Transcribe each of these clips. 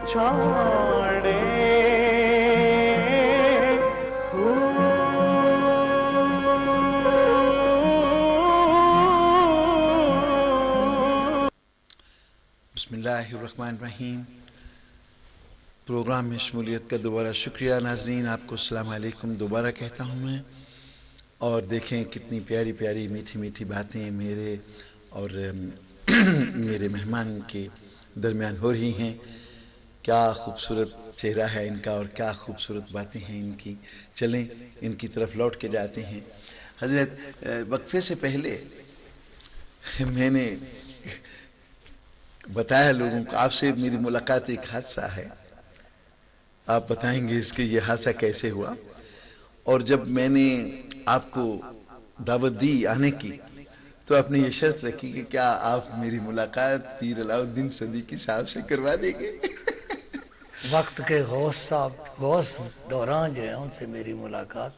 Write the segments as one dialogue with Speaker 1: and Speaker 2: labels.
Speaker 1: छाड़े
Speaker 2: बिस्मिल्लाहिर्रहमानिर्रहीम। प्रोग्राम में शमूलियत का दोबारा शुक्रिया नाज़रीन, आपको अस्सलाम वालेकुम दोबारा कहता हूँ मैं। और देखें कितनी प्यारी प्यारी मीठी मीठी बातें मेरे और मेरे मेहमान के दरमियान हो रही हैं। क्या खूबसूरत चेहरा है इनका और क्या खूबसूरत बातें हैं इनकी। चलें इनकी तरफ लौट के जाते हैं। हज़रत, वक्फे से पहले मैंने बताया लोगों को आपसे मेरी मुलाकात एक हादसा है। आप बताएंगे इसके ये हादसा कैसे हुआ। और जब मैंने आपको दावत दी आने की तो आपने ये शर्त रखी कि क्या आप मेरी मुलाकात पीर अलाउद्दीन सदीकी साहब से करवा देंगे।
Speaker 3: वक्त के गौस दौरान जो है उनसे मेरी मुलाकात,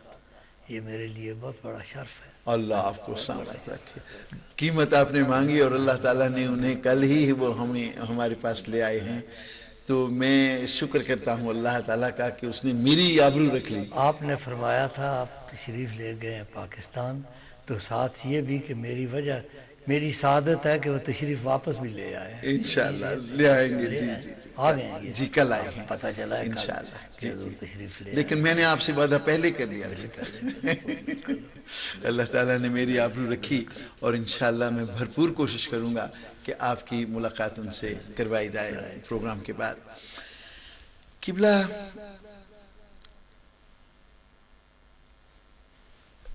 Speaker 3: ये मेरे लिए बहुत बड़ा शर्फ है।
Speaker 2: अल्लाह आपको सलामत रखे। कीमत आपने मांगी और अल्लाह ताला ने उन्हें कल ही वो हमारे पास ले आए हैं। तो मैं शुक्र करता हूँ अल्लाह ताला का कि उसने मेरी आबरू रख ली।
Speaker 3: आपने फरमाया था आप तशरीफ़ ले गए पाकिस्तान, तो साथ ये भी कि मेरी सआदत है कि वो तशरीफ़ वापस भी ले आए।
Speaker 2: इंशाअल्लाह ले आएंगे। जी
Speaker 3: आ गए हैं
Speaker 2: जी, कल आए हैं
Speaker 3: पता चला है
Speaker 2: इंशाअल्लाह। जी जी,
Speaker 3: तशरीफ़ ले,
Speaker 2: लेकिन मैंने आपसे वादा पहले कर लिया। अल्लाह ताला ने मेरी आबरू रखी और इंशाअल्लाह मैं भरपूर कोशिश करूँगा कि आपकी मुलाकात उनसे करवाई जाए प्रोग्राम के बाद। किबला,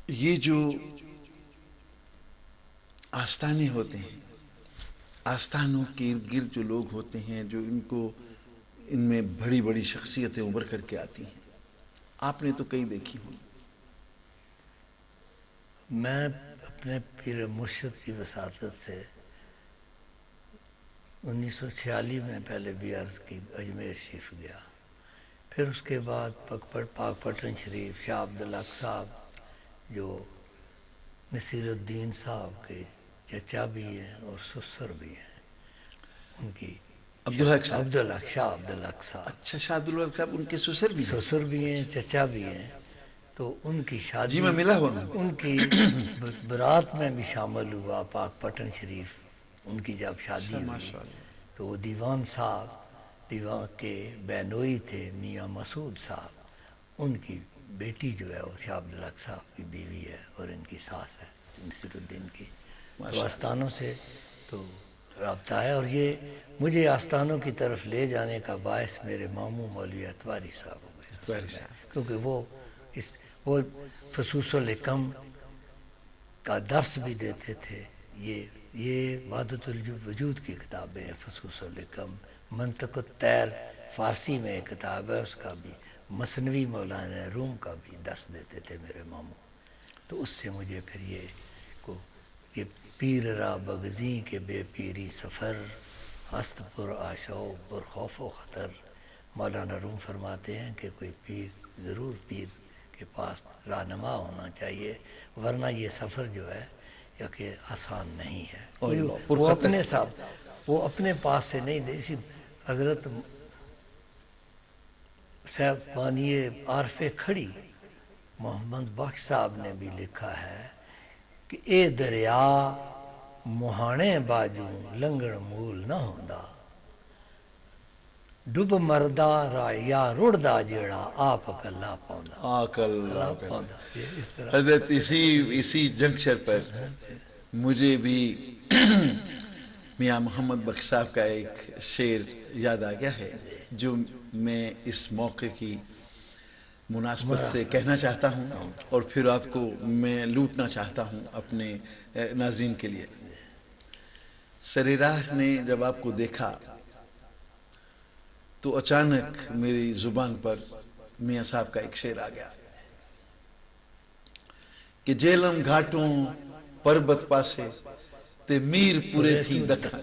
Speaker 2: ये जो आस्थाने होते हैं, आस्थानों के इर्द गिर्द जो लोग होते हैं, जो इनमें बड़ी बड़ी शख्सियतें उभर करके आती हैं, आपने तो कई देखी होंगी।
Speaker 3: मैं अपने पीर मुर्शिद की वसातत से 1946 में पहले भी अर्ज़ की अजमेर शरीफ गया, फिर उसके बाद पाकपटन शरीफ शाह अब्दुल हक साहब जो नसीरुद्दीन साहब के चचा भी हैं और ससुर भी हैं, उनकी
Speaker 2: शाह
Speaker 3: अब्दुल हक साहब।
Speaker 2: अच्छा, शाह अब्दुल हक साहब उनके ससुर भी हैं,
Speaker 3: चचा भी हैं। तो उनकी शादी,
Speaker 2: जी मैं मिला हुआ,
Speaker 3: उनकी बारात में भी शामिल हुआ पाकपटन शरीफ। उनकी जब शादी हुई तो वो दीवान के बेनोई थे मियाँ मसूद साहब, उनकी बेटी जो है वो शाह अब्दुल हक साहब की बीवी है और इनकी सास है नसीरुद्दीन की। तो आस्थानों से तो रब्ता है। और ये मुझे आस्थानों की तरफ ले जाने का बायस मेरे मामू मौलवी अतवारी साहब हो गए, क्योंकि वो फसूसुल हिकम का दर्स भी देते थे। ये वादतुल वजूद की किताबें हैं, फसूसुल हिकम, मंतक़ुत तैर फ़ारसी में एक किताब है, उसका भी मसनवी मौलाना रूम का भी दर्स देते थे मेरे मामू। तो उससे मुझे फिर ये पीर रा बगज़ी के बेपीरी सफ़र हस्तपुर आशो पुर खौफ व ख़तर। मौलाना रूम फरमाते हैं कि कोई ज़रूर पीर के पास रहनुमा होना चाहिए, वरना ये सफ़र जो है या कि आसान नहीं है। वो अपने पास से नहीं दे। इसी हज़रत साहब मानिए आरफ़े खड़ी मोहम्मद बख्श साहब ने भी लिखा है कि ए दरिया मुहाने बाजू लंघण मूल न होंदा, डुब मरदा या रुड़दा जेड़ा आप कल्ला पाउंदा।
Speaker 2: हज़रत इसी जंक्शन पर मुझे भी मियाँ मोहम्मद बख्श साहब का एक शेर याद आ गया है, जो मैं इस मौके की मुनासबत से कहना चाहता हूँ और फिर आपको मैं लूटना चाहता हूँ अपने नाज़रीन के लिए। सरेराह ने जब आपको देखा तो अचानक मेरी ज़ुबान पर मियाँ साहब का एक शेर आ गया कि जेलम घाटों पर्वत पासे ते मीर पूरे थी दखन।